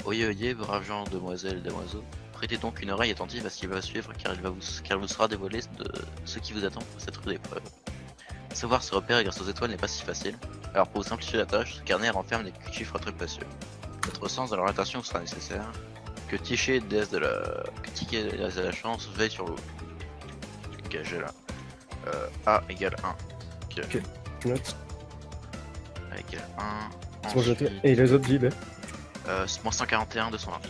Oyez, oyez, braves gens, demoiselles, damoiseaux. Prêtez donc une oreille attentive à ce qui va suivre, car il vous sera dévoilé de ce qui vous attend pour cette rude épreuve. Savoir se repérer grâce aux étoiles n'est pas si facile, alors pour vous simplifier la tâche, ce carnet renferme des chiffres très précieux. Votre sens de l'orientation sera nécessaire. Que Tiché, déesse de la chance, veille sur vous. Ok, j'ai là. A égale 1. Ok, je note. A égale 1. C'est bon, je note. Et les autres dit, Moins 141, 220.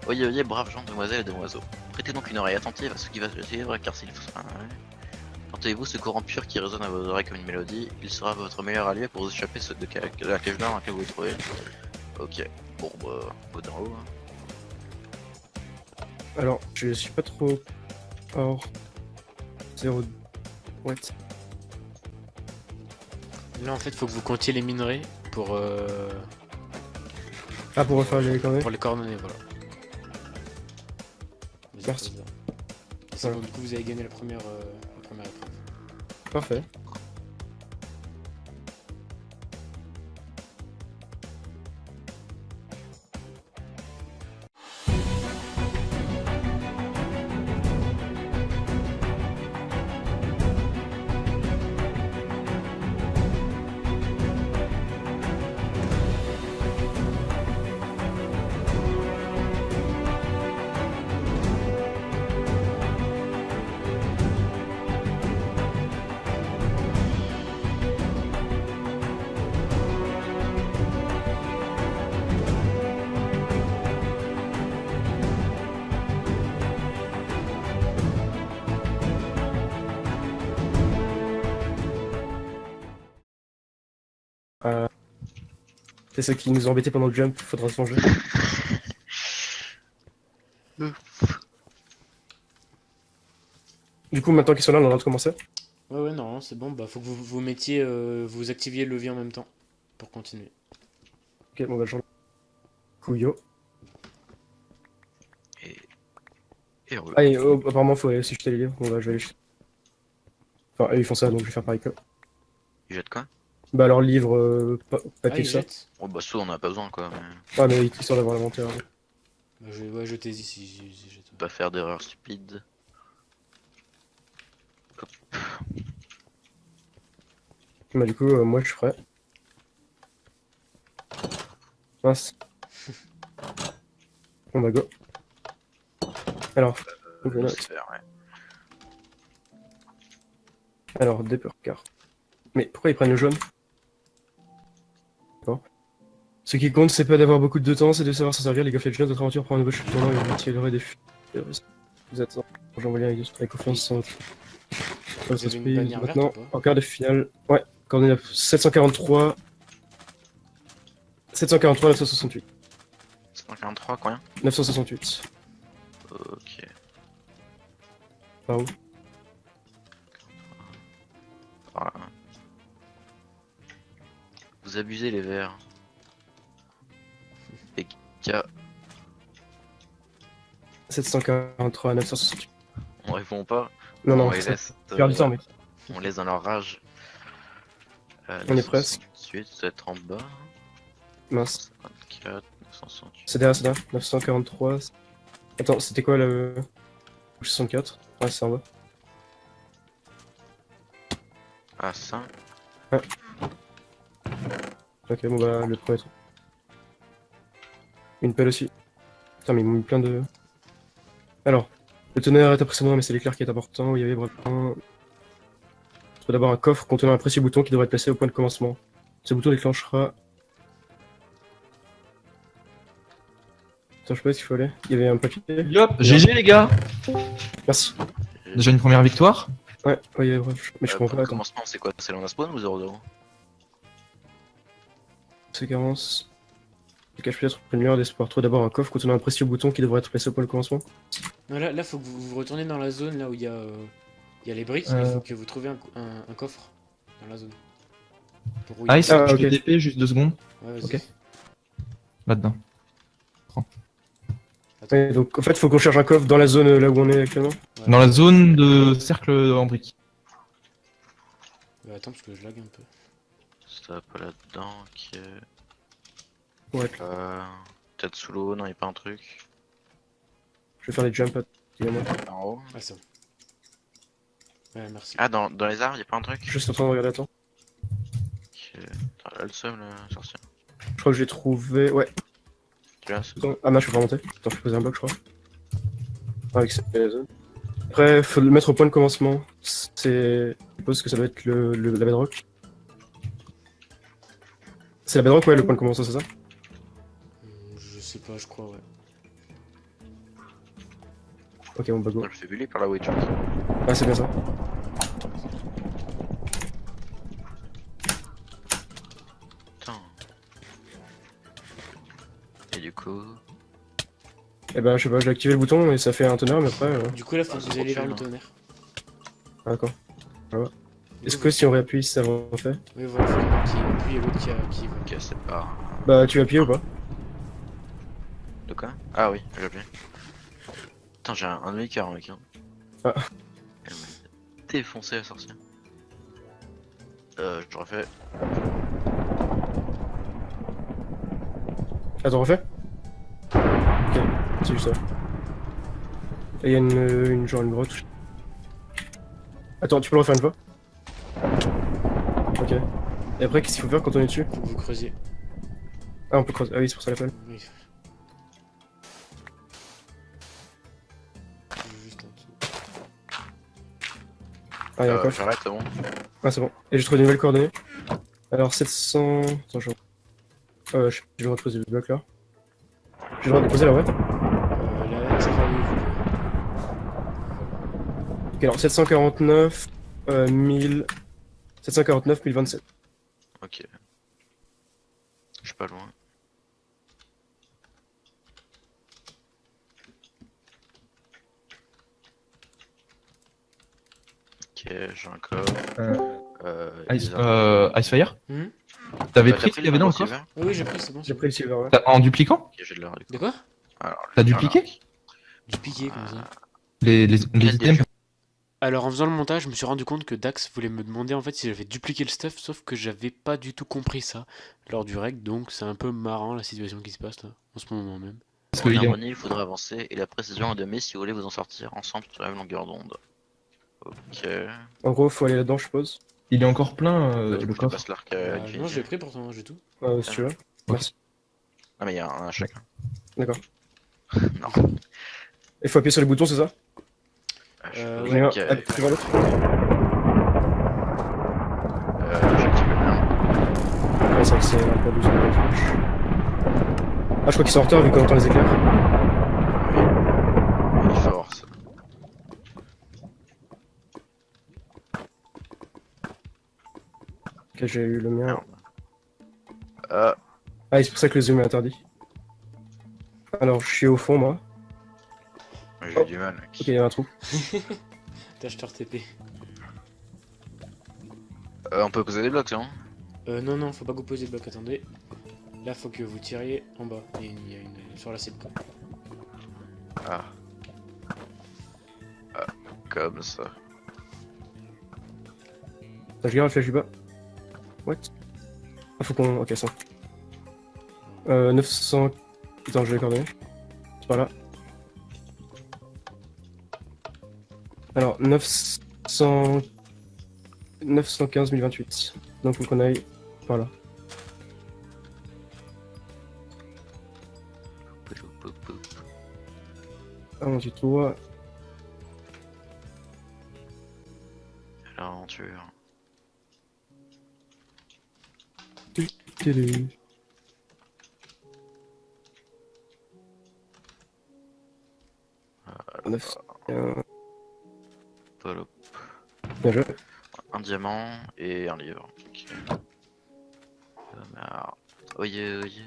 Oyez, oyez, braves gens, demoiselles et demoiseaux. Prêtez donc une oreille attentive à ce qui va se suivre, car s'il faut... Entendez-vous ce courant pur qui résonne à vos oreilles comme une mélodie, il sera votre meilleur allié pour vous échapper de la cage d'or dans laquelle vous vous trouvez. Ok, bon bah, au d'en haut. Alors, je suis pas trop hors 0. What? Là, en fait, faut que vous comptiez les minerais pour Ah, pour refaire les coordonnées? pour les coordonnées, voilà. Vas-y, Merci. fais ça. C'est bon, du coup, vous avez gagné la première épreuve. Parfait. C'est ça qui nous a embêté pendant le jump, faudra se venger. Du coup, maintenant qu'ils sont là, on a le droit de commencer. Ouais, non, c'est bon. Bah, faut que vous mettiez, vous activiez le levier en même temps pour continuer. Ok, bon bah j'en... Couillot. Et roule. Ah, et apparemment, faut aller aussi jeter les livres. Bon bah je vais aller jeter. Enfin, eux, ils font ça, donc je vais faire pareil que... Il jette quoi? Bah alors, livre, Ah, papier, il tout ça. jette? Oh bah ça on en a pas besoin quoi, mais... Ah, mais histoire d'avoir l'inventaire. Bah, je vais jeter-y si jette. Pas faire d'erreurs stupides. Bah du coup, moi je suis prêt. Mince. On va go. Alors, donc, Le là, sphère, ouais. alors Depurcar. Mais pourquoi ils prennent le jaune? Bon. Ce qui compte, c'est pas d'avoir beaucoup de temps, c'est de savoir s'en servir. Les gars, faites notre aventure pour un nouveau chef tournant et on retirerait des fuites. Vous êtes j'envoie les avec confiance sans Vous avez une bannière verte maintenant, ou pas? en quart de finale. Ouais, coordonnée 743. 743, 968. 143 combien? 968. Ok. Par où? Voilà. Vous abusez les verts. Et K, 743, 968. on répond pas. Non, non, on les ça laisse. perd du temps, mec. On laisse dans leur rage. On est presque. 968, ça va être en bas. Mince. 54, 968. C'est derrière, c'est derrière. 943. Attends, c'était quoi le. 64? Ouais, c'est en bas. Ah, 5. Ok, bon bah, le premier truc. Une pelle aussi. Putain, mais ils m'ont mis plein de. Alors, le tonnerre est impressionnant, mais c'est l'éclair qui est important. Il y avait vraiment. Il faut d'abord un coffre contenant un précieux bouton qui devrait être placé au point de commencement. Ce bouton déclenchera. Attends, je sais pas où est-ce qu'il faut aller. Il y avait un papier. Yop, GG les gars. Merci. Déjà une première victoire. Ouais, ouais, bref. Mais je comprends Pour pas. le Attends. commencement, c'est quoi? C'est l'on a spawn ou 0-0? Séquence. Je cache peut-être une lueur d'espoir. Trouve d'abord un coffre contenant un précieux bouton qui devrait être placé au point de commencement. Non, là, faut que vous retournez dans la zone là où il y a les briques. Il faut que vous trouviez un coffre dans la zone. Pour où il y a- Ice, Ah, je ok. peux TP juste 2 secondes. Ouais, vas-y. Ok. Là-dedans. Attends. Ouais, donc en fait, faut qu'on cherche un coffre dans la zone là où on est actuellement. Ouais. Dans la zone de cercle en briques. Attends, parce que je lag un peu. Ça va pas là-dedans, ok. Ouais, Peut-être sous l'eau, non, y'a pas un truc. je vais faire des jumps, également. En haut. Ah, c'est bon. Ouais, merci. Ah, dans les arbres, y'a pas un truc. Juste en train de regarder, attends. Ok. Attends, là, le seum, le sorcier. Je crois que j'ai trouvé. Ouais. Tu l'as, c'est- Attends. Ah, non, je peux pas monter. Attends, je vais poser un bloc, je crois. Ah, avec cette zone. Après, faut le mettre au point de commencement. Je suppose que ça doit être la bedrock. C'est la bedrock, ouais, le point de commencement, c'est ça? Je sais pas, je crois, ouais. Ok, bon, bah go. Je me fais buller par la witch. Ah, c'est bien ça. Putain. Et du coup. Eh ben, je sais pas, j'ai activé le bouton et ça fait un tonnerre, mais après. Du coup, là, faut Ah, que c'est vous allez trop vers le chill, tonnerre. Ah, d'accord. Du Est-ce coup, que si on réappuie, ça va en fait? oui, voilà, faut qu'il y en ait un qui appuie et l'autre qui va. Ok, c'est pas. Bah, tu vas appuyer ou pas? De quoi? Ah oui, j'ai appuyé. Putain, j'ai un demi-quart, mec. Hein. Ah. Elle m'a défoncé la sorcière. Je refais. Attends, refais? Ok, c'est juste ça. Et il y a genre une grotte. Attends, tu peux le refaire une fois? Ok. Et après, qu'est-ce qu'il faut faire quand on est dessus? Faut que vous creusiez. Ah, on peut creuser. Ah oui, c'est pour ça l'appel. Oui. Juste en dessous. Ah, il y a un coffre. J'arrête, c'est bon. Ah, c'est bon. Et j'ai trouvé des nouvelles coordonnées. Alors, 700. Attends, je sais pas, je vais reposer le bloc là. J'ai le droit de poser là, ouais. Là, je crois, oui, Ok, alors 749, 1000. 749, 1027. Ok. Je suis pas loin. Ok, j'ai un corps. Icefire Mhm. T'avais T'as pris ce qu'il y avait dans le coffre? silver? Oui, j'ai pris, c'est bon. J'ai pris le silver, ouais. En dupliquant? Ok, j'ai de l'or du coup. De quoi? Alors, T'as je vais faire dupliqué l'arc. Du piqué, comme ça. Les Quel items? déchu? Alors, en faisant le montage, je me suis rendu compte que Dax voulait me demander en fait si j'avais dupliqué le stuff, sauf que j'avais pas du tout compris ça lors du reg, donc c'est un peu marrant la situation qui se passe là, en ce moment même. Parce Pour qu'il une est, harmonie, il faudra avancer et la précision est de mai si vous voulez vous en sortir ensemble sur la même longueur d'onde. Ok. En gros, faut aller là-dedans, je suppose. il est encore plein, Bah, du le coup, je te coffre. passe l'arc à Non, Infinity. j'ai pris pourtant, j'ai tout. Si tu veux. Merci. Ah, mais il y a un à chacun. D'accord. Non. Il faut appuyer sur les boutons, c'est ça? Ah, je Euh, suppose J'en ai un. qu'il y a- Appuie sur l'autre. J'active le mien. Ouais, c'est vrai que c'est un peu douce. Ah, je crois qu'ils sont en retard vu qu'on entend les éclairs. Oui. Il force. Ok, j'ai eu le mien. Merde. Euh, Ah, et c'est pour ça que le zoom est interdit. Alors, je suis au fond, moi. j'ai eu du mal, mec. Ok, il y a un trou. T'acheteur TP. On peut poser des blocs, non? Non, non, faut pas que vous posiez le bloc, attendez. Là, faut que vous tiriez en bas. Il y a une sur la cible. Ah. Ah, comme ça. Attends, je garde la flèche du bas. What? Ah, faut qu'on. Ok, ça. 900. Attends, je vais les coordonner. C'est par là. Alors, 900. 915 028. Donc, faut qu'on aille par là. Ah, mon dieu, toi. L'aventure. Télé. Neuf. Voilà. Bien joué. Un diamant et un livre. Ok. Alors, oyez, oyez.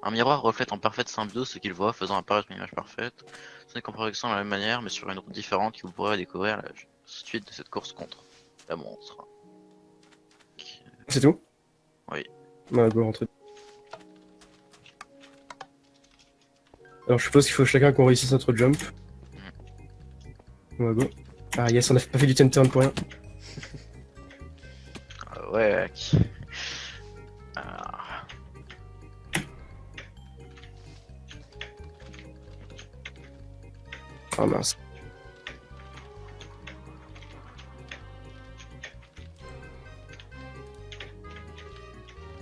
Un miroir reflète en parfaite symbiose ce qu'il voit, faisant apparaître une image parfaite. Ce n'est qu'en progressant de la même manière, mais sur une route différente, que vous pourrez découvrir la suite de cette course contre la monstre. Ok. C'est tout? Oui. Ouais, go rentrer. Alors, je suppose qu'il faut chacun qu'on réussisse notre jump. Ouais, go. Ah, yes, on a pas fait du 10 turn pour rien. Ouais. Ah. Ah mince.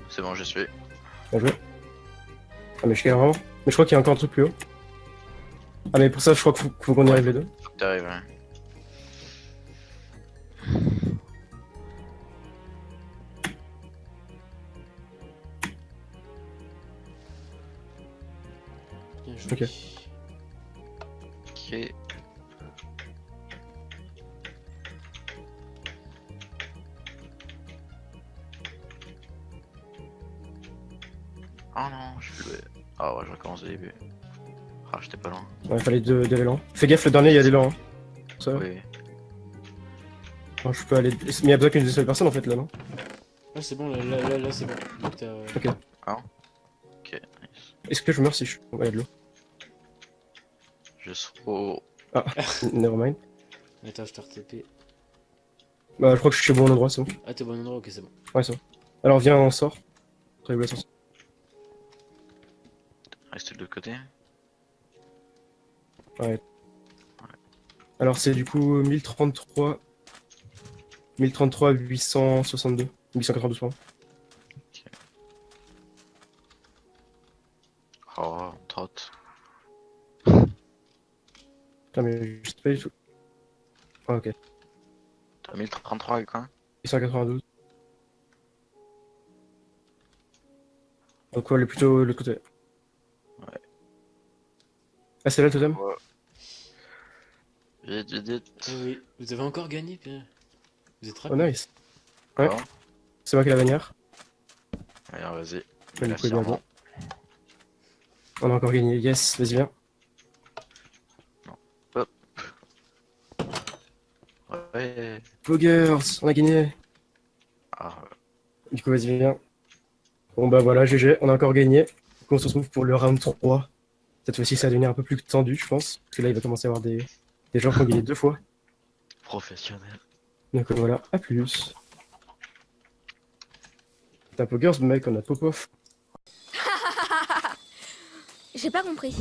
C'est bon, je suis. Bien joué. Ah mais je galère vraiment. Mais je crois qu'il y a encore un truc plus haut. Ah mais pour ça je crois qu'il faut qu'on y arrive les deux. Faut que t'arrives, ouais. Bien joué. Ok. Ok. Oh non, je suis le... Ah ouais, je recommence au début. Ah, j'étais pas loin. Ouais, il fallait deux élans. Fais gaffe, le dernier il y a l'élan. Hein. Ça va. Oui. Alors, je peux aller. Mais il y a besoin qu'une seule personne en fait là, non? Ah, c'est bon, là c'est bon. Donc t'as. Ok. Ok, nice. Est-ce que je meurs si je. Ouais, il y a de l'eau. Je serai au... Nevermind. Attends, je te RTP. Bah, je crois que je suis au bon endroit, c'est bon. Ah, t'es au bon endroit, ok, c'est bon. Ouais, c'est bon. Alors, viens, on sort. Très bien, Reste de l'autre côté. alors, c'est du coup 1033. 1033, 862. 892, pardon. Oh, on trotte. Putain, mais je sais pas du tout. Ah, ok. T'as 1033 et quoi? 892. Donc, ouais, le plutôt de l'autre côté. Ouais. Ah, c'est là le totem? Ouais. Vite, vite, vite. Ah oui, vous avez encore gagné, puis... Vous êtes Oh, rapide. nice. Ouais. Bon. C'est moi qui ai la bannière. Allez, vas-y. Ouais, du Merci, coup, bien Armand. On a encore gagné. Yes, vas-y, viens. Ouais. Poggers, on a gagné. Ah, Du coup, vas-y, viens. Bon, bah voilà, GG, on a encore gagné. Du coup, on se retrouve pour le round 3. Cette fois-ci, ça va devenir un peu plus tendu, je pense. Parce que là, il va commencer à y avoir des gens qui ont gagné 2 fois. professionnel. Donc voilà, à plus. T'as Poggers, mec, on a Popov. J'ai pas compris.